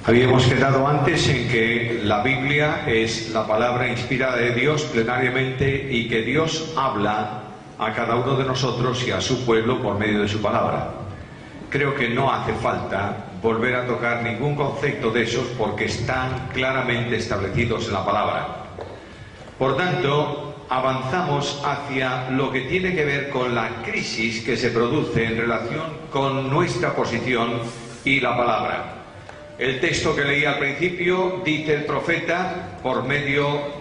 Habíamos quedado antes en que la Biblia es la palabra inspirada de Dios plenariamente y que Dios habla a cada uno de nosotros y a su pueblo por medio de su palabra. Creo que no hace falta volver a tocar ningún concepto de esos porque están claramente establecidos en la palabra. Por tanto, avanzamos hacia lo que tiene que ver con la crisis que se produce en relación con nuestra posición y la palabra. El texto que leí al principio, dice el profeta,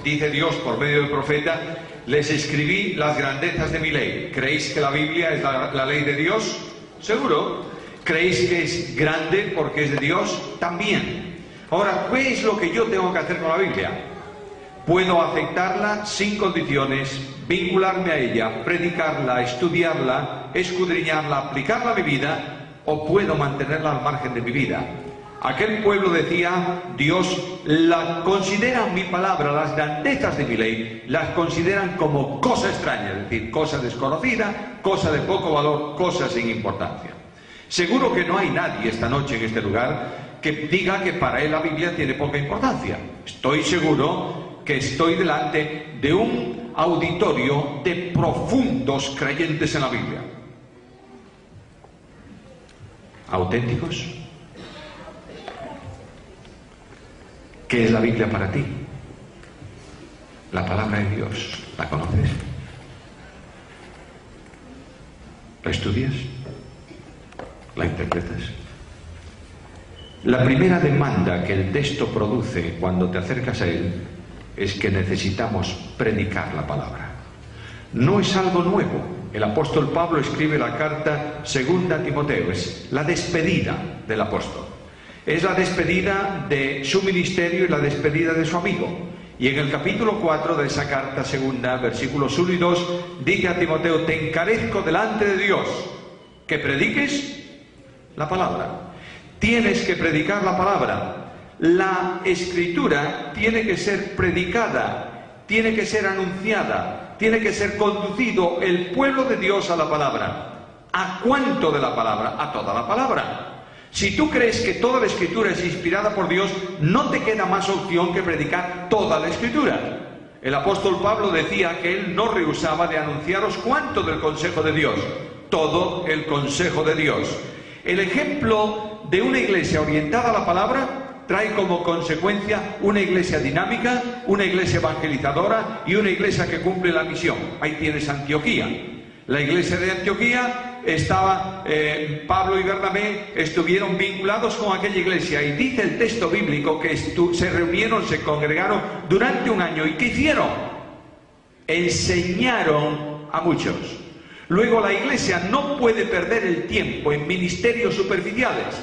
dice Dios por medio del profeta: les escribí las grandezas de mi ley. ¿Creéis que la Biblia es la ley de Dios? ¿Seguro? ¿Creéis que es grande porque es de Dios? También. Ahora, ¿qué es lo que yo tengo que hacer con la Biblia? Puedo aceptarla sin condiciones, vincularme a ella, predicarla, estudiarla, escudriñarla, aplicarla a mi vida, o puedo mantenerla al margen de mi vida. Aquel pueblo decía: Dios la considera mi palabra, las grandezas de mi ley, las consideran como cosa extraña, es decir, cosa desconocida, cosa de poco valor, cosa sin importancia. Seguro que no hay nadie esta noche en este lugar que diga que para él la Biblia tiene poca importancia. Estoy seguro que estoy delante de un auditorio de profundos creyentes en la Biblia. ¿Auténticos? ¿Qué es la Biblia para ti? La palabra de Dios. ¿La conoces? ¿La estudias? ¿La interpretas? La primera demanda que el texto produce cuando te acercas a él es que necesitamos predicar la palabra. No es algo nuevo. El apóstol Pablo escribe la carta segunda a Timoteo. Es la despedida del apóstol. Es la despedida de su ministerio y la despedida de su amigo. Y en el capítulo 4 de esa carta segunda, versículos 1 y 2, dice a Timoteo: te encarezco delante de Dios que prediques la palabra. Tienes que predicar la palabra. La escritura tiene que ser predicada, tiene que ser anunciada, tiene que ser conducido el pueblo de Dios a la palabra. ¿A cuánto de la palabra? A toda la palabra. Si tú crees que toda la Escritura es inspirada por Dios, no te queda más opción que predicar toda la Escritura. El apóstol Pablo decía que él no rehusaba de anunciaros cuánto del consejo de Dios, todo el consejo de Dios. El ejemplo de una iglesia orientada a la palabra trae como consecuencia una iglesia dinámica, una iglesia evangelizadora y una iglesia que cumple la misión. Ahí tienes Antioquía. La iglesia de Antioquía estaba, Pablo y Bernabé estuvieron vinculados con aquella iglesia, y dice el texto bíblico que se reunieron, se congregaron durante un año. ¿Y qué hicieron? Enseñaron a muchos. Luego, la iglesia no puede perder el tiempo en ministerios superficiales.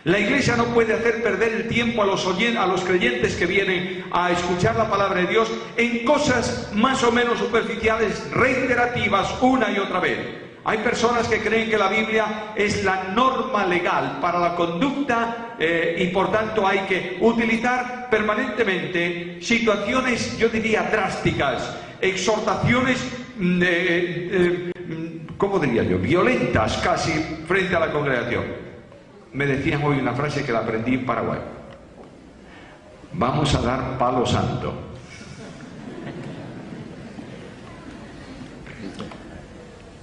La iglesia no puede hacer perder el tiempo a los creyentes que vienen a escuchar la palabra de Dios en cosas más o menos superficiales, reiterativas una y otra vez. Hay personas que creen que la Biblia es la norma legal para la conducta y por tanto hay que utilizar permanentemente situaciones, yo diría, drásticas, exhortaciones, ¿cómo diría yo?, violentas casi frente a la congregación. Me decían hoy una frase que la aprendí en Paraguay: vamos a dar palo santo.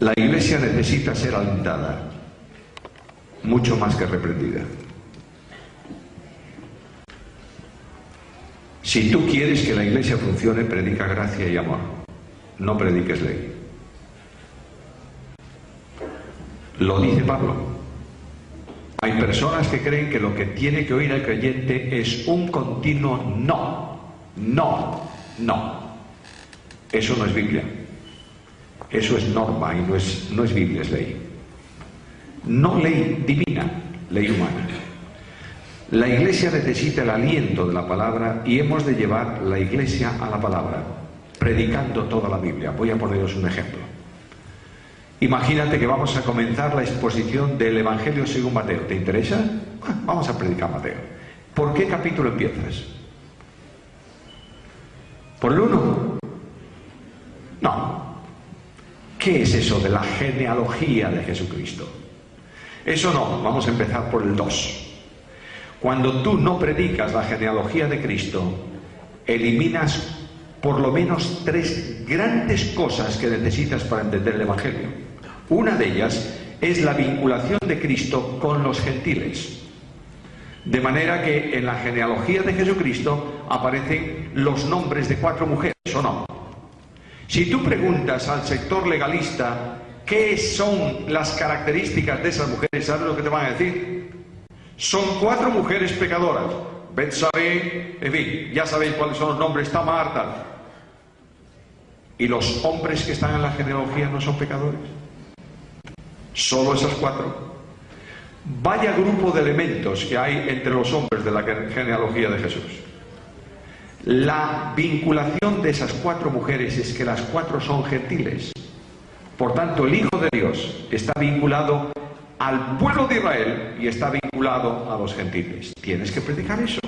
La iglesia necesita ser alentada, mucho más que reprendida. Si tú quieres que la iglesia funcione, predica gracia y amor, no prediques ley. Lo dice Pablo. Hay personas que creen que lo que tiene que oír el creyente es un continuo no, no, no. Eso no es Biblia. Eso es norma y no es Biblia, es ley. No ley divina, ley humana. La iglesia necesita el aliento de la palabra y hemos de llevar la iglesia a la palabra, predicando toda la Biblia. Voy a poneros un ejemplo. Imagínate que vamos a comenzar la exposición del Evangelio según Mateo. ¿Te interesa? Vamos a predicar Mateo. ¿Por qué capítulo empiezas? ¿Por el 1? No. ¿Qué es eso de la genealogía de Jesucristo? Eso no, vamos a empezar por el 2. Cuando tú no predicas la genealogía de Cristo, eliminas por lo menos 3 grandes cosas que necesitas para entender el Evangelio. Una de ellas es la vinculación de Cristo con los gentiles. De manera que en la genealogía de Jesucristo aparecen los nombres de 4 mujeres, ¿o no? Si tú preguntas al sector legalista qué son las características de esas mujeres, ¿sabes lo que te van a decir? Son 4 mujeres pecadoras. Betsabé, en fin, ya sabéis cuáles son los nombres, Tamar, tal. ¿Y los hombres que están en la genealogía no son pecadores? Solo esas 4. Vaya grupo de elementos que hay entre los hombres de la genealogía de Jesús. La vinculación de esas 4 mujeres es que las 4 son gentiles. Por tanto, el Hijo de Dios está vinculado al pueblo de Israel y está vinculado a los gentiles. Tienes que predicar eso.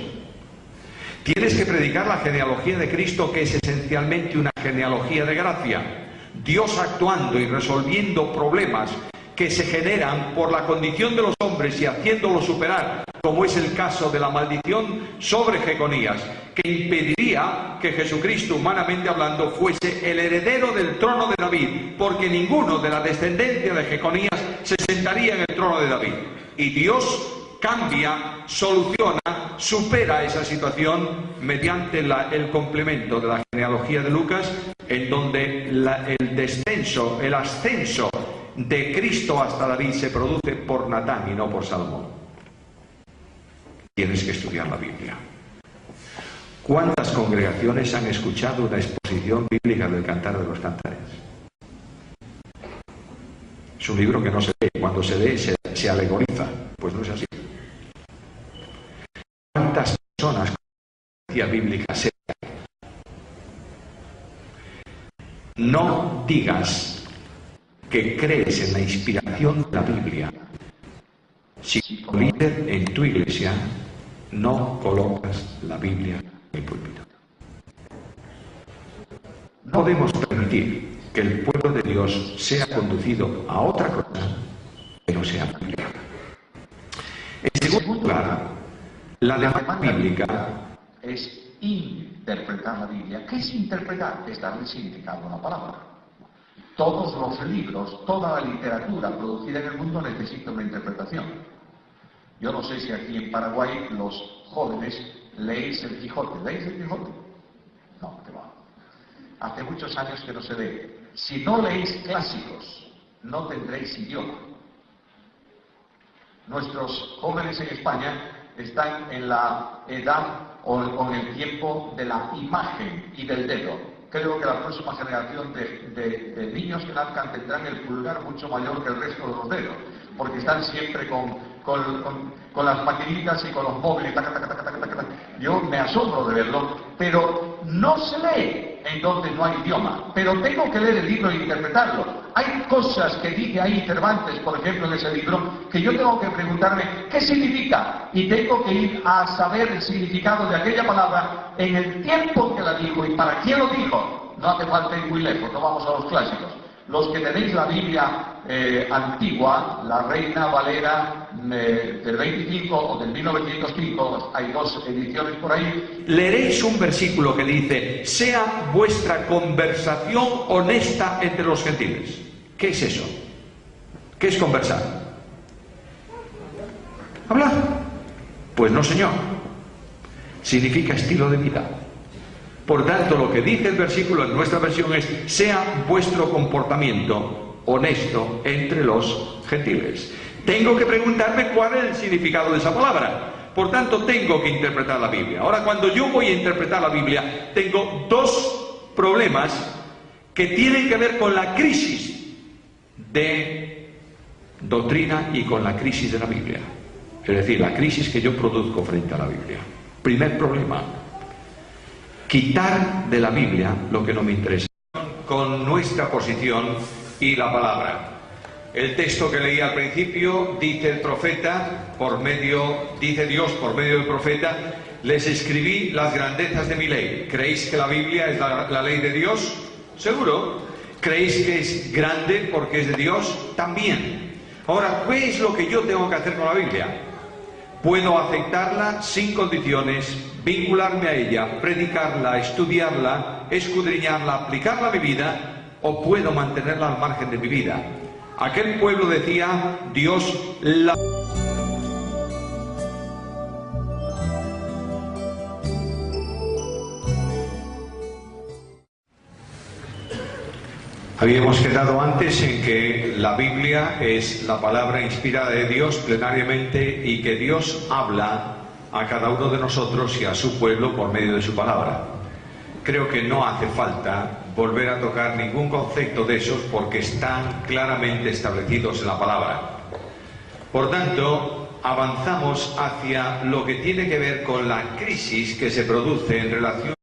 Tienes que predicar la genealogía de Cristo, que es esencialmente una genealogía de gracia. Dios actuando y resolviendo problemas que se generan por la condición de los hombres y haciéndolos superar, como es el caso de la maldición sobre Jeconías, que impediría que Jesucristo, humanamente hablando, fuese el heredero del trono de David, porque ninguno de la descendencia de Jeconías se sentaría en el trono de David. Y Dios cambia, soluciona, supera esa situación mediante el complemento de la genealogía de Lucas, en donde el descenso, el ascenso de Cristo hasta David se produce por Natán y no por Salomón. Tienes que estudiar la Biblia. ¿Cuántas congregaciones han escuchado una exposición bíblica del Cantar de los Cantares? Es un libro que no se lee. Cuando se lee se alegoriza. Pues no es así. ¿Cuántas personas con teología bíblica se no digas que crees en la inspiración de la Biblia si como líder en tu iglesia no colocas la Biblia en el púlpito? No podemos permitir que el pueblo de Dios sea conducido a otra cosa que no sea Biblia. En segundo lugar, la demanda bíblica es interpretar la Biblia. ¿Qué es interpretar? Es darle significado a una palabra. Todos los libros, toda la literatura producida en el mundo necesita una interpretación. Yo no sé si aquí en Paraguay los jóvenes leéis el Quijote. ¿Leéis el Quijote? No, que va. Hace muchos años que no se lee. Si no leéis clásicos, no tendréis idioma. Nuestros jóvenes en España están en la edad o en el tiempo de la imagen y del dedo. Creo que la próxima generación de niños que nazcan tendrán el pulgar mucho mayor que el resto de los dedos, porque están siempre con las maquinitas y con los móviles. Yo me asombro de verlo, pero no se lee en donde no hay idioma. Pero tengo que leer el libro e interpretarlo. Hay cosas que dice ahí Cervantes, por ejemplo, en ese libro, que yo tengo que preguntarme qué significa, y tengo que ir a saber el significado de aquella palabra en el tiempo que la dijo y para quién lo dijo. No hace falta ir muy lejos, no vamos a los clásicos. Los que tenéis la Biblia antigua, la Reina Valera del 25 o del 1905, hay 2 ediciones por ahí, leeréis un versículo que dice: sea vuestra conversación honesta entre los gentiles. ¿Qué es eso? ¿Qué es conversar? ¿Hablar? Pues no, señor. Significa estilo de vida. Por tanto, lo que dice el versículo en nuestra versión es: sea vuestro comportamiento honesto entre los gentiles. Tengo que preguntarme cuál es el significado de esa palabra. Por tanto, tengo que interpretar la Biblia. Ahora, cuando yo voy a interpretar la Biblia, tengo 2 problemas que tienen que ver con la crisis de doctrina y con la crisis de la Biblia. Es decir, la crisis que yo produzco frente a la Biblia. Primer problema: quitar de la Biblia lo que no me interesa. Con nuestra posición y la palabra. El texto que leí al principio, dice el profeta, dice Dios por medio del profeta: les escribí las grandezas de mi ley. ¿Creéis que la Biblia es la ley de Dios? ¿Seguro? ¿Creéis que es grande porque es de Dios? También. Ahora, ¿qué es lo que yo tengo que hacer con la Biblia? Puedo aceptarla sin condiciones, vincularme a ella, predicarla, estudiarla, escudriñarla, aplicarla a mi vida, o puedo mantenerla al margen de mi vida. Aquel pueblo decía, Dios la... Habíamos quedado antes en que la Biblia es la palabra inspirada de Dios plenariamente y que Dios habla a cada uno de nosotros y a su pueblo por medio de su palabra. Creo que no hace falta volver a tocar ningún concepto de esos porque están claramente establecidos en la palabra. Por tanto, avanzamos hacia lo que tiene que ver con la crisis que se produce en relación